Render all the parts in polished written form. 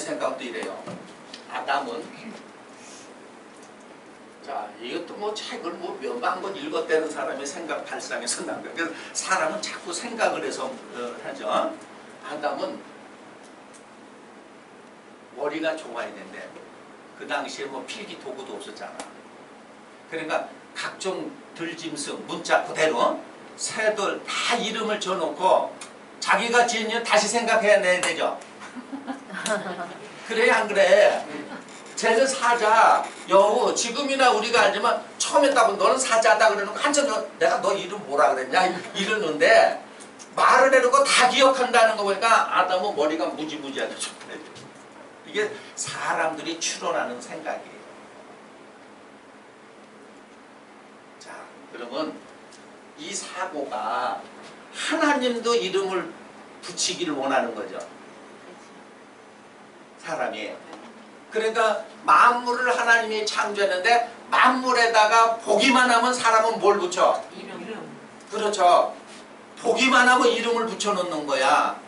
생각도 이래요. 아담은 자 이것도 뭐 책을 뭐 몇만 권 읽었다는 사람의 생각 발상에서 난 거예요. 그래서 사람은 자꾸 생각을 해서 하죠. 아담은 머리가 좋아야 된대. 그 당시에 뭐 필기 도구도 없었잖아. 그러니까 각종 들짐승 문자 그대로 새들 다 이름을 줘놓고 자기가 지은 일 다시 생각해내야 되죠. 그래 안 그래? 쟤는 사자, 여우, 지금이나 우리가 알지만 처음에 딱 너는 사자다 그러는 거 한참 내가 너 이름 뭐라 그랬냐 이러는데 말을 해놓고 다 기억한다는 거 보니까 아담은 머리가 무지무지하게 좋다. 이게 사람들이 추론하는 생각이에요. 자, 그러면 이 사고가 하나님도 이름을 붙이기를 원하는 거죠. 사람이. 그러니까 만물을 하나님이 창조했는데 만물에다가 보기만 하면 사람은 뭘 붙여? 이름. 그렇죠. 보기만 하면 이름을 붙여놓는 거야.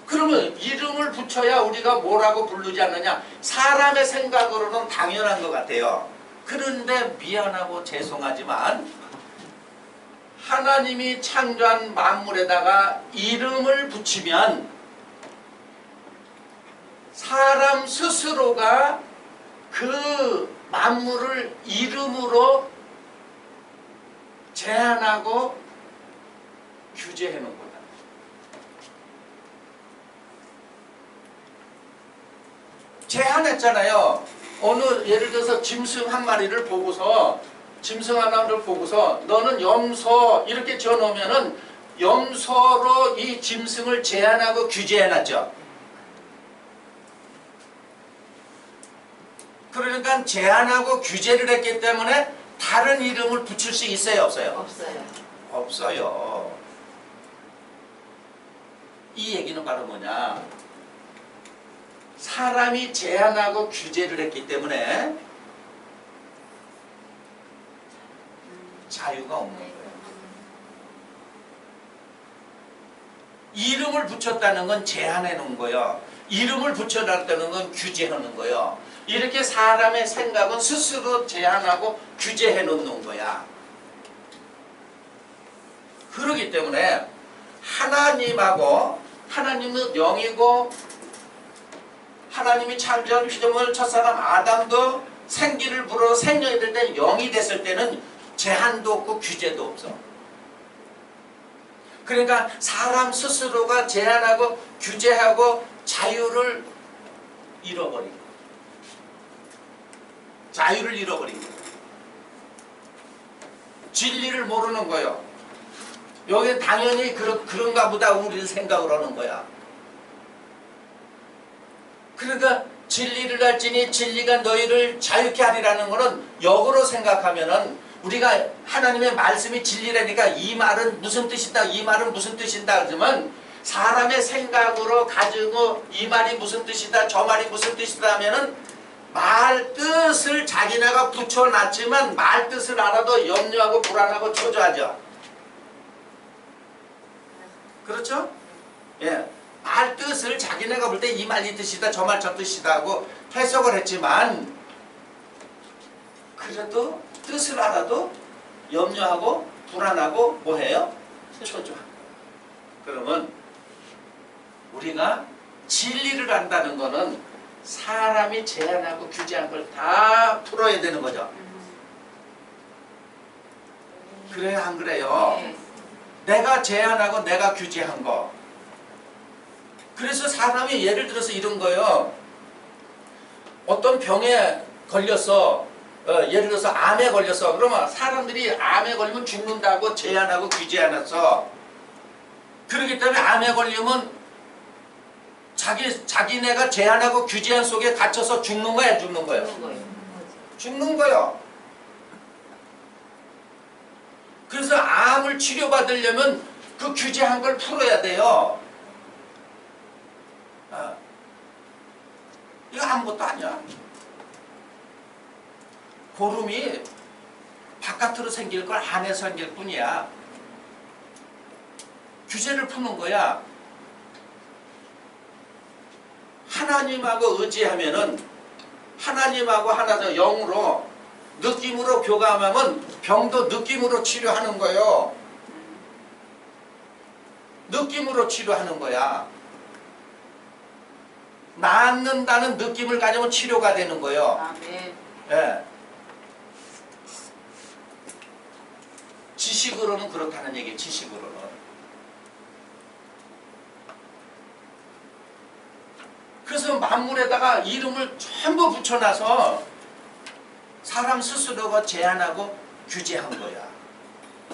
그러면 이름을 붙여야 우리가 뭐라고 부르지 않느냐? 사람의 생각으로는 당연한 것 같아요. 그런데 미안하고 죄송하지만 하나님이 창조한 만물에다가 이름을 붙이면 사람 스스로가 그 만물을 이름으로 제한하고 규제해 놓은 거다. 제한했잖아요. 어느 예를 들어서 짐승 한 마리를 보고서 짐승 하나를 보고서 너는 염소 이렇게 지어놓으면은 염소로 이 짐승을 제한하고 규제해놨죠. 그러니까 제한하고 규제를 했기 때문에 다른 이름을 붙일 수 있어요, 없어요? 없어요. 없어요. 이 얘기는 바로 뭐냐? 사람이 제한하고 규제를 했기 때문에 자유가 없는 거예요. 이름을 붙였다는 건 제한해 놓은 거예요. 이름을 붙여놨다는 건 규제하는 거예요. 이렇게 사람의 생각은 스스로 제한하고 규제해 놓는 거야. 그렇기 때문에 하나님하고 하나님은 영이고 하나님이 창조한 피조물 첫사람 아담도 생기를 불어 생명이 될 때 영이 됐을 때는 제한도 없고 규제도 없어. 그러니까 사람 스스로가 제한하고 규제하고 자유를 잃어버린 거야. 자유를 잃어버린 거야. 진리를 모르는 거예요. 여기 당연히 그런가 보다 우리는 생각을 하는 거야. 그러니까 진리를 알지니 진리가 너희를 자유케 하리라는 것은 역으로 생각하면은 우리가 하나님의 말씀이 진리라니까 이 말은 무슨 뜻이다 이 말은 무슨 뜻이다 하지만 사람의 생각으로 가지고 이 말이 무슨 뜻이다 저 말이 무슨 뜻이다 하면은 말 뜻을 자기네가 붙여놨지만 말 뜻을 알아도 염려하고 불안하고 초조하죠. 그렇죠? 예. 말 뜻을 자기네가 볼 때 이 말 이 뜻이다 저 말 저 뜻이다 하고 해석을 했지만 그래도 뜻을 알아도 염려하고 불안하고 뭐해요? 초조하고. 그러면 우리가 진리를 안다는 거는 사람이 제한하고 규제한 걸 다 풀어야 되는 거죠. 그래요 안 그래요? 내가 제한하고 내가 규제한 거. 그래서 사람이 예를 들어서 이런 거예요. 어떤 병에 걸렸어. 예를 들어서 암에 걸렸어. 그러면 사람들이 암에 걸리면 죽는다고 제한하고 규제해놨어. 그렇기 때문에 암에 걸리면 자기네가 제한하고 규제한 속에 갇혀서 죽는 거야, 죽는 거예요? 죽는 거예요. 그래서 암을 치료받으려면 그 규제한 걸 풀어야 돼요. 이거 아무것도 아니야. 고름이 바깥으로 생길 걸 안에서 생길 뿐이야. 규제를 푸는 거야. 하나님하고 의지하면은 하나님하고 하나죠. 영으로 느낌으로 교감하면 병도 느낌으로 치료하는 거예요. 느낌으로 치료하는 거야. 낫는다는 느낌을 가지면 치료가 되는 거예요. 아멘. 예. 지식으로는 그렇다는 얘기예요. 지식으로는. 그래서 만물에다가 이름을 전부 붙여놔서 사람 스스로가 제한하고 규제한 거야.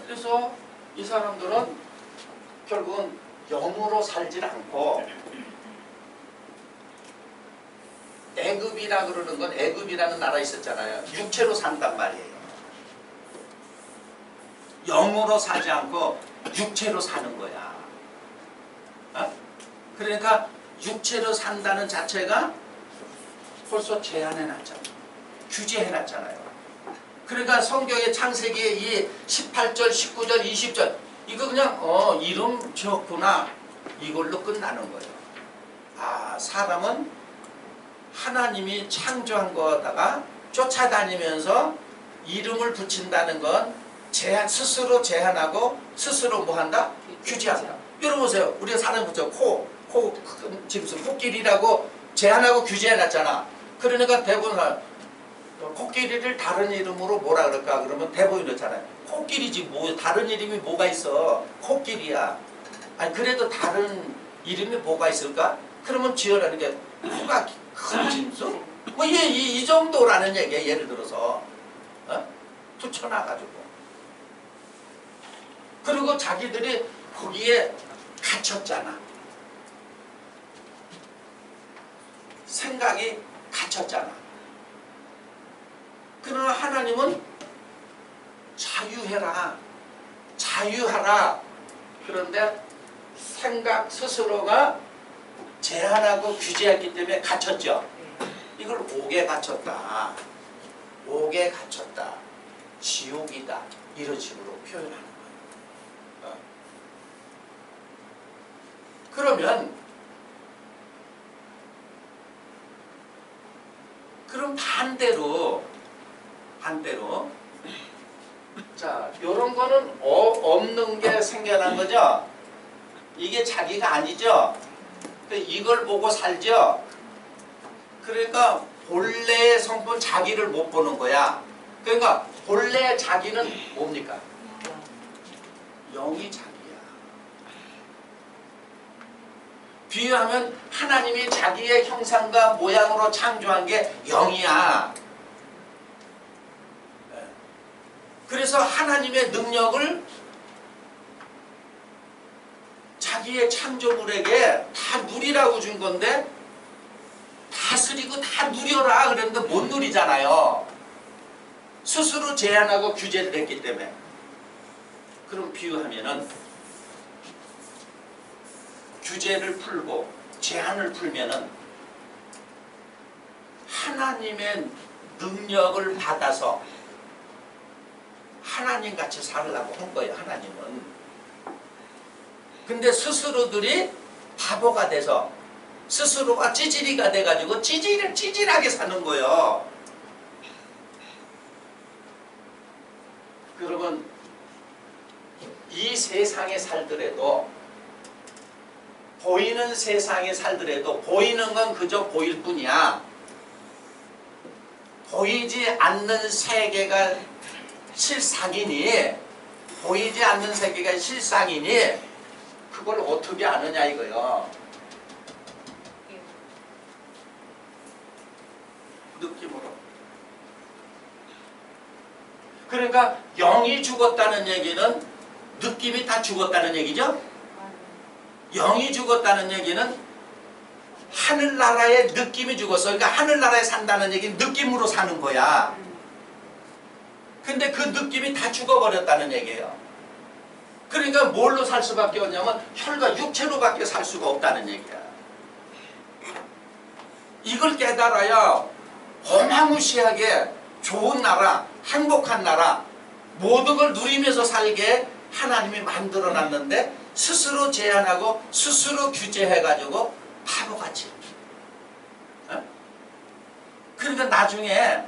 그래서 이 사람들은 결국은 영으로 살질 않고 애굽이라 그러는 건 애굽이라는 나라 있었잖아요. 육체로 산단 말이에요. 영으로 사지 않고 육체로 사는 거야. 어? 그러니까 육체로 산다는 자체가 벌써 제한해놨잖아요. 규제해놨잖아요. 그러니까 성경의 창세기의 이 18절, 19절, 20절 이거 그냥 이름 지었구나 이걸로 끝나는 거예요. 아, 사람은 하나님이 창조한 거다가 쫓아다니면서 이름을 붙인다는 건 스스로 제한하고 스스로 뭐 한다? 규제한다. 여러분 보세요. 우리가 사람 붙여 지금 코끼리라고 제한하고 규제해놨잖아. 그러니까 대부분 코끼리를 다른 이름으로 뭐라 그럴까 그러면 대부분 이렇잖아요. 코끼리지 뭐 다른 이름이 뭐가 있어. 코끼리야. 아니 그래도 다른 이름이 뭐가 있을까? 그러면 지어라는 게 코가 큰 짐승? 뭐 이 정도라는 얘기야. 예를 들어서 붙여놔가지고 그리고 자기들이 거기에 갇혔잖아. 생각이 갇혔잖아. 그러나 하나님은 자유해라. 자유하라. 그런데 생각 스스로가 제한하고 규제했기 때문에 갇혔죠. 이걸 옥에 갇혔다. 옥에 갇혔다. 지옥이다. 이런 식으로 표현하는 거예요. 그럼 반대로 자, 요런 거는 없는 게 생겨난 거죠. 이게 자기가 아니죠. 이걸 보고 살죠. 그러니까 본래의 성품 자기를 못 보는 거야. 그러니까 본래의 자기는 뭡니까? 영이 자기야. 비유하면 하나님이 자기의 형상과 모양으로 창조한 게 영이야. 그래서 하나님의 능력을 자기의 창조물에게 다 누리라고 준 건데 다스리고 다 누려라 그랬는데 못 누리잖아요. 스스로 제한하고 규제를 했기 때문에. 그럼 비유하면은 규제를 풀고 제한을 풀면은 하나님의 능력을 받아서 하나님같이 살려고 한 거예요. 하나님은. 근데 스스로들이 바보가 돼서 스스로가 찌질이가 돼가지고 찌질하게 사는 거예요. 그러면 이 세상에 살더라도 보이는 세상에 살더라도 보이는 건 그저 보일 뿐이야. 보이지 않는 세계가 실상이니 보이지 않는 세계가 실상이니 그걸 어떻게 아느냐 이거요. 느낌으로. 그러니까 영이 죽었다는 얘기는 느낌이 다 죽었다는 얘기죠. 영이 죽었다는 얘기는 하늘나라의 느낌이 죽었어. 그러니까 하늘나라에 산다는 얘기는 느낌으로 사는 거야. 근데 그 느낌이 다 죽어버렸다는 얘기예요. 그러니까 뭘로 살 수밖에 없냐면 혈과 육체로밖에 살 수가 없다는 얘기야. 이걸 깨달아야 어마무시하게 좋은 나라, 행복한 나라, 모든 걸 누리면서 살게 하나님이 만들어놨는데 스스로 제한하고 스스로 규제해가지고 바보같이 그러니까 나중에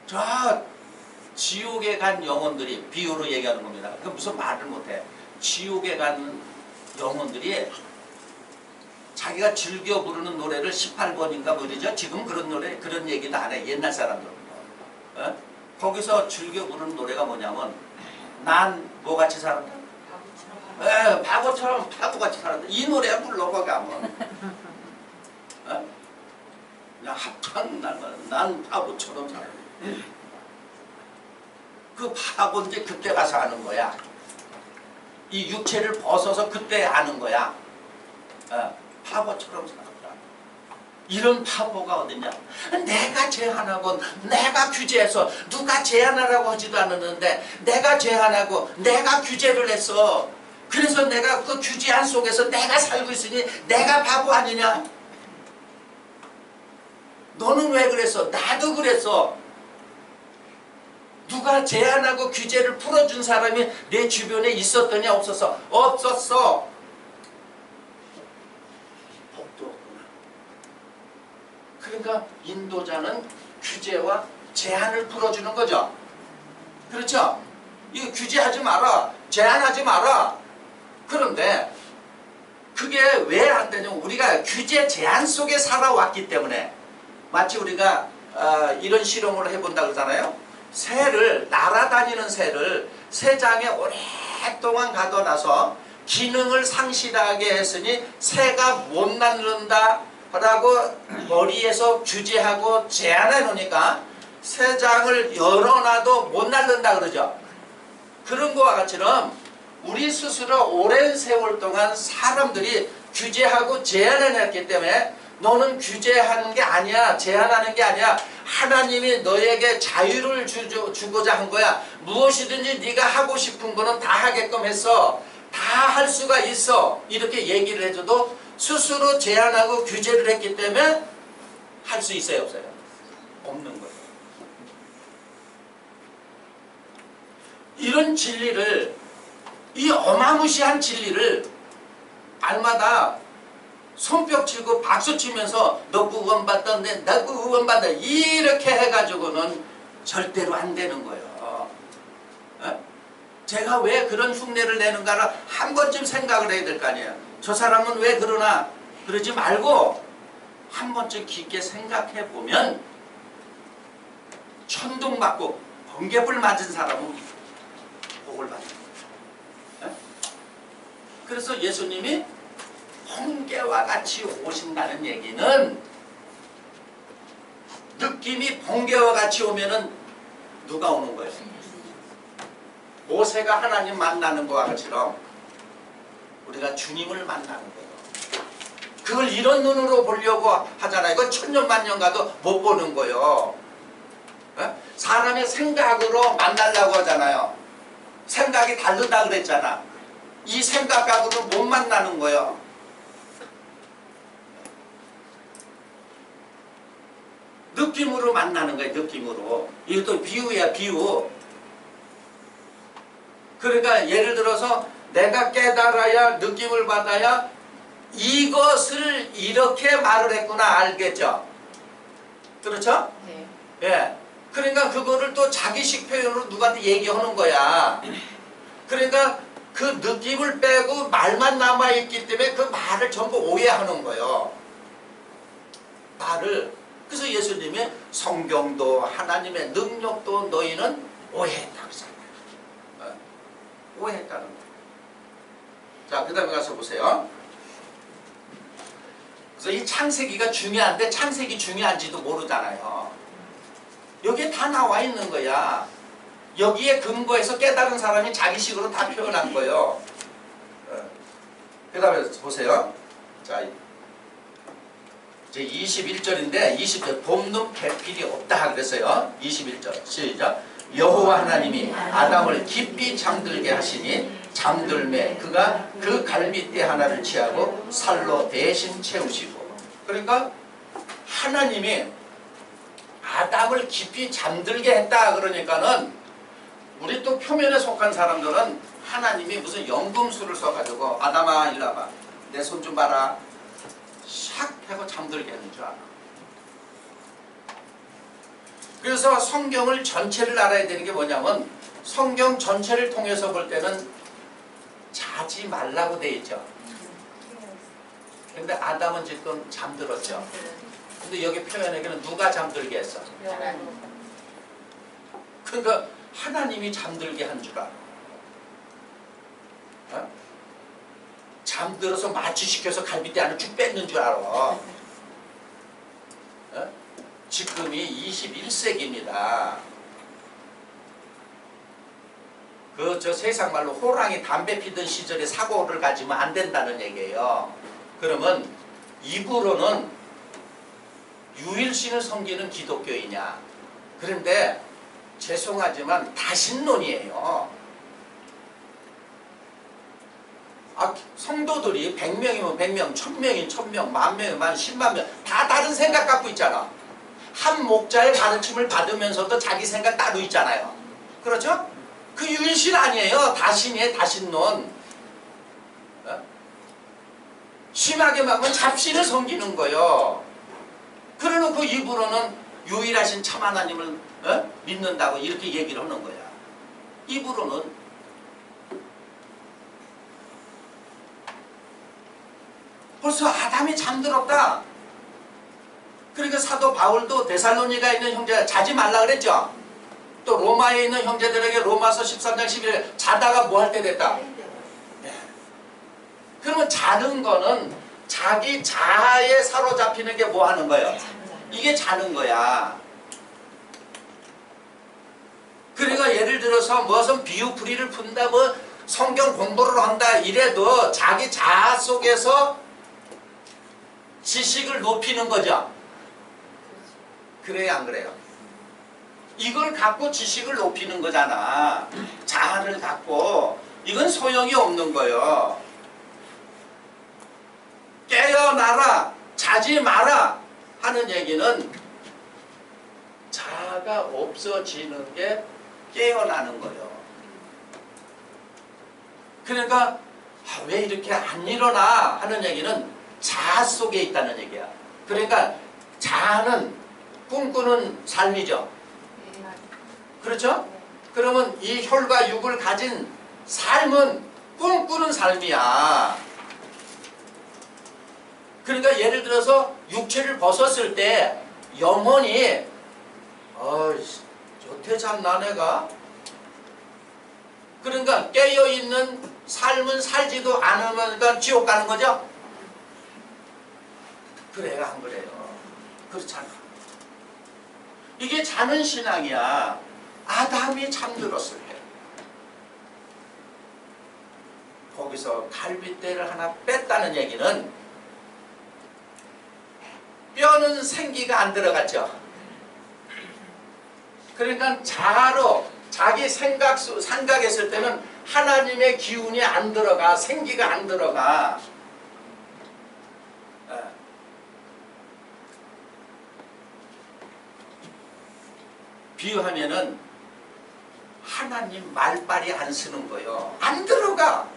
저 지옥에 간 영혼들이, 비유로 얘기하는 겁니다. 그 무슨 말을 못해. 지옥에 간 영혼들이 자기가 즐겨 부르는 노래를 18번인가 뭐죠? 지금 그런 노래, 그런 얘기도 안 해. 옛날 사람들은. 어? 거기서 즐겨 부르는 노래가 뭐냐면, 난 뭐같이 살았다? 바보처럼 바보같이 살았다. 이 노래 불러봐 가면. 어? 그냥 합창 난 바보처럼 살았다. 그 바보인지 그때 가서 아는 거야. 이 육체를 벗어서 그때 아는 거야. 바보처럼 살았다. 이런 바보가 어딨냐? 내가 제한하고 내가 규제해서, 누가 제한하라고 하지도 않았는데 내가 제한하고 내가 규제를 했어. 그래서 내가 그 규제한 속에서 내가 살고 있으니 내가 바보 아니냐? 너는 왜 그랬어? 나도 그랬어. 누가 제한하고 규제를 풀어준 사람이 내 주변에 있었더냐 없었어? 없었어. 법도 없구나. 그러니까 인도자는 규제와 제한을 풀어주는 거죠. 그렇죠? 이거 규제하지 마라. 제한하지 마라. 그런데 그게 왜 안 되냐면 우리가 규제 제한 속에 살아왔기 때문에. 마치 우리가 이런 실험을 해본다 그러잖아요. 새를, 날아다니는 새를 새장에 오랫동안 가둬놔서 기능을 상실하게 했으니 새가 못 낳는다 라고 머리에서 규제하고 제한해 놓으니까 새장을 열어놔도 못 낳는다 그러죠. 그런 거와 같이는 우리 스스로 오랜 세월 동안 사람들이 규제하고 제한해 냈기 때문에 너는 규제하는 게 아니야, 제한하는 게 아니야. 하나님이 너에게 자유를 주고자 한 거야. 무엇이든지 네가 하고 싶은 거는 다 하게끔 했어. 다 할 수가 있어. 이렇게 얘기를 해줘도 스스로 제한하고 규제를 했기 때문에 할 수 있어요, 없어요? 없는 거예요. 이런 진리를, 이 어마무시한 진리를 날마다 손뼉 치고 박수 치면서 너 구원받던데 나 구원받아 이렇게 해가지고는 절대로 안 되는 거예요. 제가 왜 그런 흉내를 내는가를 한 번쯤 생각을 해야 될 거 아니에요. 저 사람은 왜 그러나 그러지 말고 한 번쯤 깊게 생각해 보면 천둥받고 번개불 맞은 사람은 복을 받는 거예요. 그래서 예수님이 번개와 같이 오신다는 얘기는, 느낌이 번개와 같이 오면은 누가 오는 거예요? 모세가 하나님 만나는 것과 같이럼 우리가 주님을 만나는 거예요. 그걸 이런 눈으로 보려고 하잖아요. 이거 천년만년 가도 못 보는 거예요. 사람의 생각으로 만나려고 하잖아요. 생각이 다르다 그랬잖아. 이 생각하고는 못 만나는 거예요. 느낌으로 만나는 거예요. 느낌으로. 이것도 비유야, 비유. 그러니까 예를 들어서 내가 깨달아야, 느낌을 받아야 이것을 이렇게 말을 했구나 알겠죠? 그렇죠? 네. 예. 그러니까 그거를 또 자기식 표현으로 누구한테 얘기하는 거야. 그러니까 그 느낌을 빼고 말만 남아있기 때문에 그 말을 전부 오해하는 거예요. 말을. 그래서 예수님이 성경도 하나님의 능력도 너희는 오해했다고 했잖아요. 오해했다는 거예요. 자, 그 다음에 가서 보세요. 그래서 이 창세기가 중요한데 창세기 중요한지도 모르잖아요. 여기에 다 나와 있는 거야. 여기에 근거해서 깨달은 사람이 자기식으로 다 표현한 거예요. 그 다음에 보세요. 자, 이제 21절인데 20절 봄눈 배필이 없다 그랬어요. 21절 시작. 여호와 하나님이 아담을 깊이 잠들게 하시니 잠들매 그가 그 갈빗대 하나를 취하고 살로 대신 채우시고. 그러니까 하나님이 아담을 깊이 잠들게 했다 그러니까는 우리 또 표면에 속한 사람들은 하나님이 무슨 연금술을 써가지고 아담아 일로 와봐 내 손 좀 봐라 샥 하고 잠들게 하는 줄 알아. 그래서 성경을 전체를 알아야 되는 게 뭐냐면 성경 전체를 통해서 볼 때는 자지 말라고 돼 있죠. 근데 아담은 지금 잠들었죠. 근데 여기 표현에는 누가 잠들게 했어? 그러니까 하나님이 잠들게 한 줄 알아. 어? 잠들어서 마취시켜서 갈비뼈 안을 쭉 뺏는 줄 알아. 어? 지금이 21세기입니다. 저 세상 말로 호랑이 담배 피던 시절에 사고를 가지면 안 된다는 얘기예요. 그러면 입으로는 유일신을 섬기는 기독교이냐? 그런데 죄송하지만 다신론이에요. 성도들이 100명이면 100명, 1000명이면 1000명, 10,000명이면 10,000명 다 다른 생각 갖고 있잖아. 한 목자의 가르침을 받으면서도 자기 생각 따로 있잖아요. 그렇죠? 그 유일신 아니에요. 다신이에요. 다신론. 심하게 말하면 잡신을 섬기는 거예요. 그래놓고 입으로는 유일하신 참 하나님을 믿는다고 이렇게 얘기를 하는 거야. 입으로는. 벌써 아담이 잠들었다. 그러니까 사도 바울도 데살로니가에 있는 형제 자지 말라 그랬죠. 또 로마에 있는 형제들에게 로마서 13장 11절 자다가 뭐 할 때 됐다. 네. 그러면 자는 거는 자기 자아에 사로잡히는 게 뭐 하는 거예요? 이게 자는 거야. 그러니까 예를 들어서 무슨 비유풀이를 푼다, 뭐 성경 공부를 한다 이래도 자기 자아 속에서 지식을 높이는 거죠. 그래요, 안 그래요? 이걸 갖고 지식을 높이는 거잖아. 자아를 갖고. 이건 소용이 없는 거예요. 깨어나라, 자지 마라 하는 얘기는 자아가 없어지는 게 깨어나는 거예요. 그러니까 왜 이렇게 안 일어나 하는 얘기는 자아 속에 있다는 얘기야. 그러니까 자아는 꿈꾸는 삶이죠. 그렇죠? 그러면 이 혈과 육을 가진 삶은 꿈꾸는 삶이야. 그러니까 예를 들어서 육체를 벗었을 때 영혼이 여태 잤나 내가? 그러니까 깨어있는 삶은 살지도 않으면 지옥 가는 거죠? 그래요, 안 그래요? 그렇잖아. 이게 자는 신앙이야. 아담이 잠들었을 때 거기서 갈빗대를 하나 뺐다는 얘기는 뼈는 생기가 안 들어갔죠. 그러니까 자아로 자기 생각했을 때는 하나님의 기운이 안 들어가, 생기가 안 들어가. 비유하면은 하나님 말빨이 안 쓰는 거예요. 안 들어가.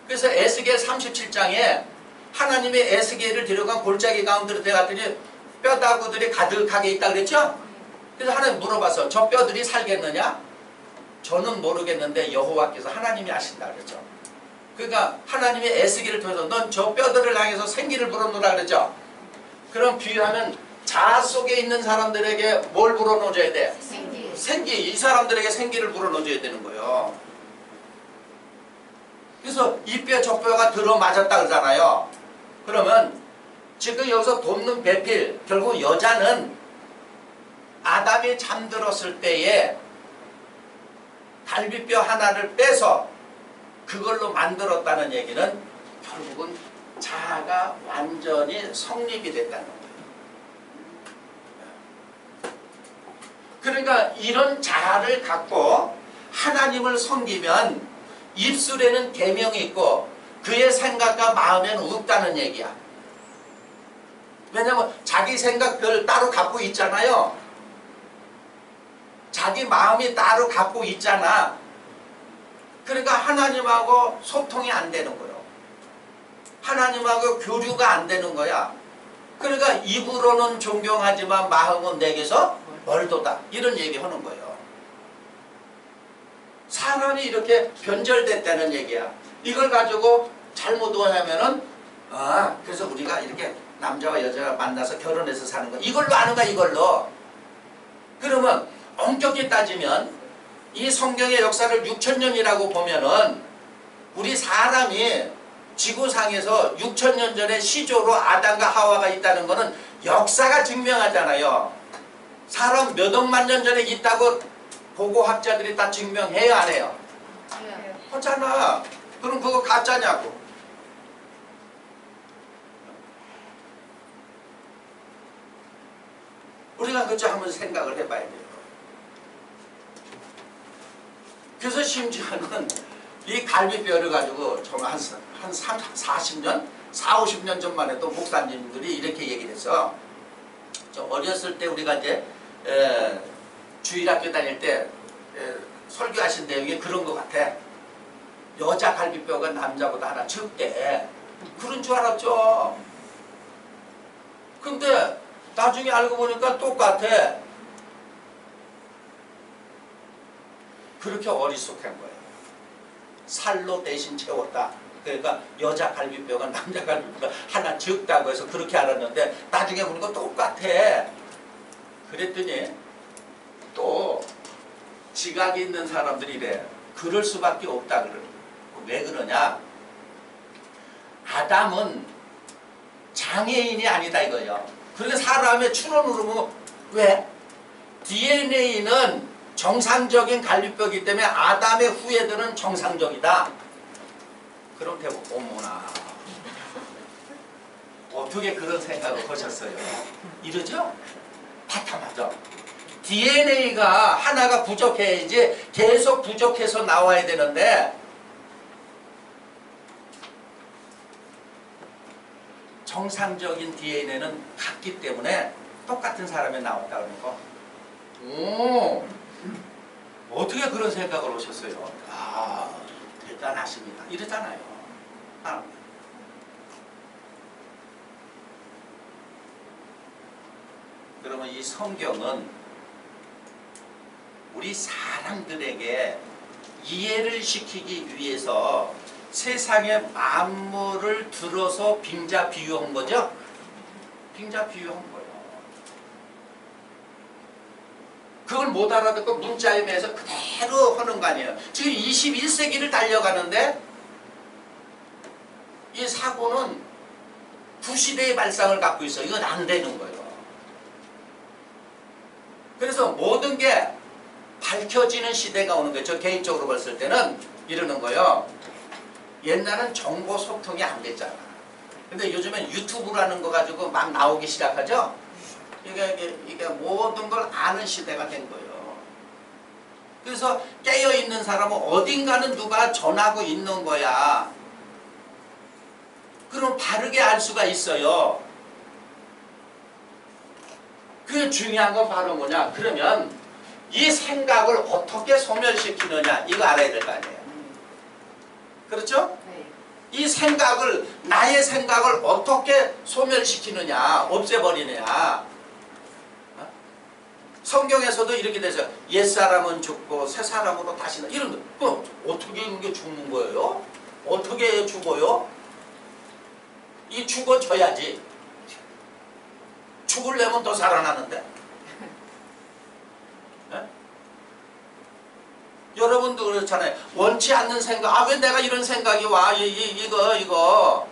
그래서 에스겔 37장에 하나님의 에스겔을 데려간 골짜기 가운데로 들어갔더니 뼈다구들이 가득하게 있다 그랬죠? 그래서 하나님 물어봐서 저 뼈들이 살겠느냐? 저는 모르겠는데 여호와께서 하나님이 아신다 그랬죠. 그러니까 하나님의 에스겔을 통해서 넌 저 뼈들을 향해서 생기를 불어넣으라 그랬죠. 그럼 비유하면 자아 속에 있는 사람들에게 뭘 불어넣어줘야 돼? 생기. 이 사람들에게 생기를 불어넣어줘야 되는 거예요. 그래서 이 뼈 저 뼈가 들어맞았다 그러잖아요. 그러면 지금 여기서 돕는 배필, 결국 여자는 아담이 잠들었을 때에 갈비뼈 하나를 빼서 그걸로 만들었다는 얘기는 결국은 자아가 완전히 성립이 됐다는 거예요. 그러니까 이런 자아를 갖고 하나님을 섬기면 입술에는 계명이 있고 그의 생각과 마음에는 없다는 얘기야. 왜냐하면 자기 생각을 따로 갖고 있잖아요. 자기 마음이 따로 갖고 있잖아. 그러니까 하나님하고 소통이 안 되는 거예요. 하나님하고 교류가 안 되는 거야. 그러니까 그러니까 입으로는 존경하지만 마음은 내게서 멀도다. 이런 얘기 하는 거예요. 사람이 이렇게 변절됐다는 얘기야. 이걸 가지고 잘못 오냐면은 그래서 우리가 이렇게 남자와 여자가 만나서 결혼해서 사는 거 이걸로 아는 거야. 이걸로. 그러면 엄격히 따지면 이 성경의 역사를 6,000년이라고 보면은 우리 사람이 지구상에서 6,000년 전에 시조로 아담과 하와가 있다는 거는 역사가 증명하잖아요. 사람 몇 억만 년 전에 있다고 고고학자들이 다 증명해요, 안 해요? 네. 하잖아. 그럼 그거 가짜냐고. 우리가 그저 한번 생각을 해봐야 돼요. 그래서 심지어는 이 갈비뼈를 가지고 정말 한 40년? 40~50년 전만 해도 목사님들이 이렇게 얘기를 해서 어렸을 때 우리가 이제 주일학교 다닐 때 설교하신 내용이 그런 것 같아. 여자 갈비뼈가 남자보다 하나 적대. 그런 줄 알았죠. 근데 나중에 알고 보니까 똑같아. 그렇게 어리숙한 거예요. 살로 대신 채웠다. 그러니까 여자 갈비뼈가 남자 갈비뼈가 하나 적다고 해서 그렇게 알았는데 나중에 보니까 똑같아. 그랬더니 또 지각이 있는 사람들이 이래. 그럴 수밖에 없다. 왜 그러냐. 아담은 장애인이 아니다 이거예요. 그러니까 사람의 추론으로 보면 왜? DNA는 정상적인 갈비뼈이기 때문에 아담의 후예들은 정상적이다. 그럼 대부분 어머나 어떻게 그런 생각을 하셨어요? 이러죠? 바탕하죠. DNA가 하나가 부족해야지 계속 부족해서 나와야 되는데 정상적인 DNA는 같기 때문에 똑같은 사람이 나왔다 그러는 거. 오, 어떻게 그런 생각을 하셨어요? 대단하십니다. 이러잖아요. 그러면 이 성경은 우리 사람들에게 이해를 시키기 위해서 세상의 만물을 들어서 빙자 비유한 거죠? 빙자 비유한 거예요. 그걸 못 알아듣고 문자에 매서 그대로 하는 거 아니에요. 지금 21세기를 달려가는데 이 사고는 구시대의 발상을 갖고 있어요. 이건 안 되는 거예요. 그래서 모든 게 밝혀지는 시대가 오는 거예요. 저 개인적으로 봤을 때는 이러는 거예요. 옛날은 정보 소통이 안 됐잖아. 근데 요즘엔 유튜브라는 거 가지고 막 나오기 시작하죠? 이게 모든 걸 아는 시대가 된 거예요. 그래서 깨어있는 사람은 어딘가는 누가 전하고 있는 거야. 그럼 바르게 알 수가 있어요. 그 중요한 건 바로 뭐냐. 그러면 이 생각을 어떻게 소멸시키느냐. 이거 알아야 될 거 아니에요. 그렇죠? 네. 이 생각을, 나의 생각을 어떻게 소멸시키느냐, 없애버리느냐. 성경에서도 이렇게 되죠. 옛사람은 죽고 새사람으로 다시 이런 거 어떻게 이게 죽는 거예요? 어떻게 죽어요? 이 죽어져야지. 죽으려면 더 살아나는데. 네? 여러분도 그렇잖아요. 원치 않는 생각. 왜 내가 이런 생각이 와? 이거.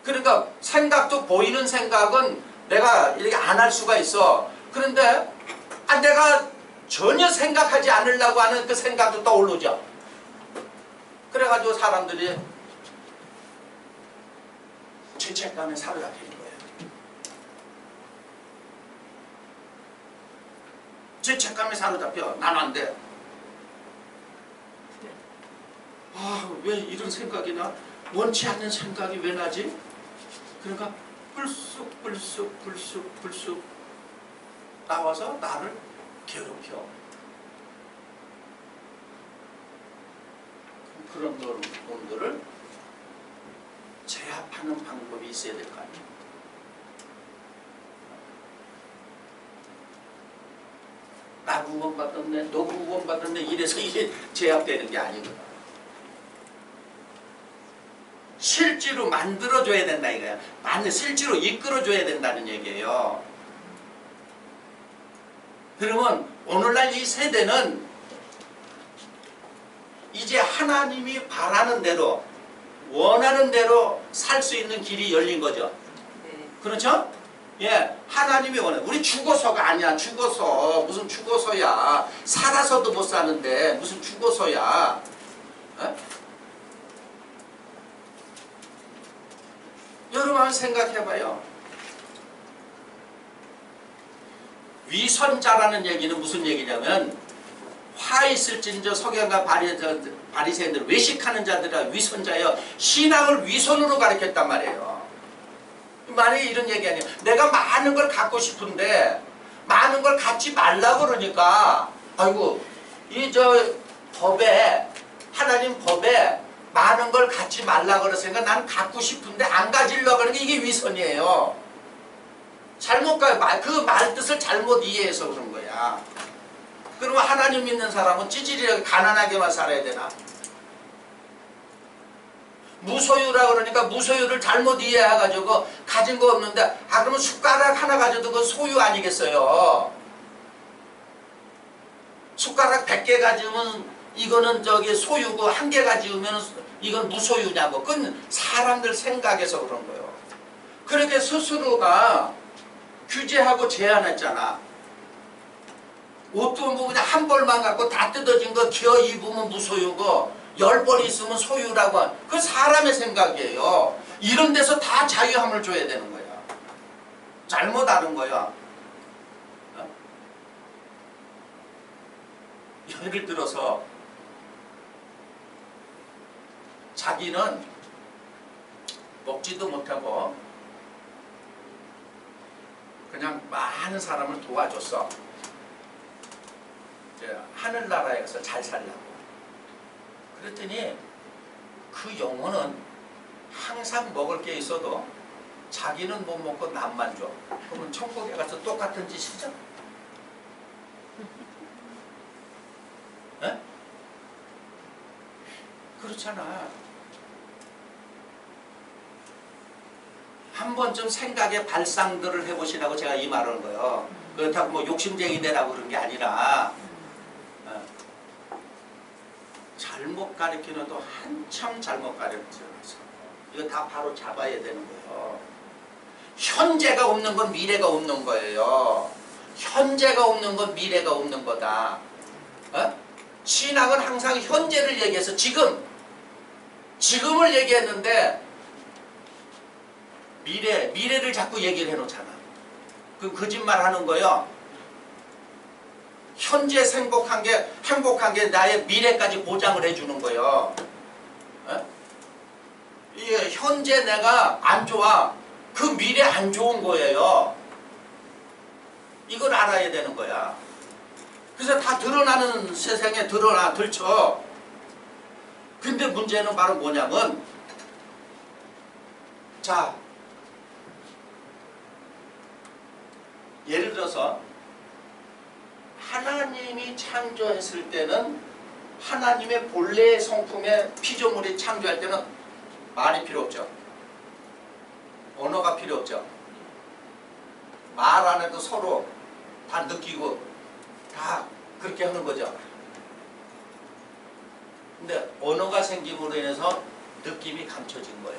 그러니까 생각도 보이는 생각은 내가 이렇게 안 할 수가 있어. 그런데 내가 전혀 생각하지 않으려고 하는 그 생각도 떠오르죠. 그래가지고 사람들이 죄책감에 사로잡히는 거예요. 죄책감에 사로잡혀. 난 안 돼. 왜 이런 생각이 나? 원치 않는 생각이 왜 나지? 그러니까 불쑥 나와서 나를 괴롭혀. 그런 놈들을 제압하는 방법이 있어야 될 거 아니에요. 나 구원받았네, 너 구원받았네 이래서 이게 제압되는 게 아니거든. 실제로 만들어줘야 된다 이거야. 실제로 이끌어줘야 된다는 얘기예요. 그러면 오늘날 이 세대는 이제 하나님이 바라는 대로 원하는 대로 살 수 있는 길이 열린 거죠. 그렇죠? 예, 하나님이 원해. 우리 죽어서가 아니야. 죽어서 무슨 죽어서야. 살아서도 못 사는데 무슨 죽어서야. 에? 여러분 한번 생각해봐요. 위선자라는 얘기는 무슨 얘기냐면 화 있을진저 석양과 바리새인들 외식하는 자들아 위선자여. 신앙을 위선으로 가르쳤단 말이에요. 만약에 이런 얘기 아니에요. 내가 많은 걸 갖고 싶은데 많은 걸 갖지 말라고 그러니까 아이고 이 저 법에 하나님 법에 많은 걸 갖지 말라고 그랬으니까 난 갖고 싶은데 안 가지려고 하는 게 이게 위선이에요. 잘못 그 말 뜻을 잘못 이해해서 그런 거야. 그러면 하나님 믿는 사람은 찌질하게 가난하게만 살아야 되나? 무소유라 그러니까 무소유를 잘못 이해해가지고 가진 거 없는데 그러면 숟가락 하나 가져도 그건 소유 아니겠어요? 숟가락 100개 가지면 이거는 저기 소유고 1개 가지면 이건 무소유냐고. 그건 사람들 생각에서 그런 거예요. 그렇게 스스로가 규제하고 제한했잖아. 옷도 뭐 그냥 한 벌만 갖고 다 뜯어진 거 기어 입으면 무소유고 10벌 있으면 소유라고. 그 사람의 생각이에요. 이런 데서 다 자유함을 줘야 되는 거야. 잘못하는 거야. 어? 예를 들어서 자기는 먹지도 못하고 그냥 많은 사람을 도와줬어. 하늘나라에 가서 잘 살라고. 그랬더니 그 영혼은 항상 먹을 게 있어도 자기는 못 먹고 남만 줘. 그러면 천국에 가서 똑같은 짓이죠. 에? 그렇잖아. 한 번쯤 생각의 발상들을 해보시라고 제가 이 말을 하는 거예요. 그렇다고 뭐 욕심쟁이 되라고 그런 게 아니라 잘못 가르치는 또 한참 잘못 가르쳐서 이거 다 바로 잡아야 되는 거예요. 현재가 없는 건 미래가 없는 거예요. 현재가 없는 건 미래가 없는 거다. 신앙은 항상 현재를 얘기해서 지금을 얘기했는데 미래를 자꾸 얘기를 해놓잖아. 그 거짓말 하는 거예요. 현재 행복한 게 나의 미래까지 보장을 해주는 거예요. 이게 현재 내가 안 좋아. 그 미래 안 좋은 거예요. 이걸 알아야 되는 거야. 그래서 다 드러나는 세상에 들쳐. 근데 문제는 바로 뭐냐면 자 예를 들어서 하나님이 창조했을 때는 하나님의 본래의 성품의 피조물이 창조할 때는 말이 필요 없죠. 언어가 필요 없죠. 말 안 해도 서로 다 느끼고 다 그렇게 하는 거죠. 근데 언어가 생김으로 인해서 느낌이 감춰진 거야.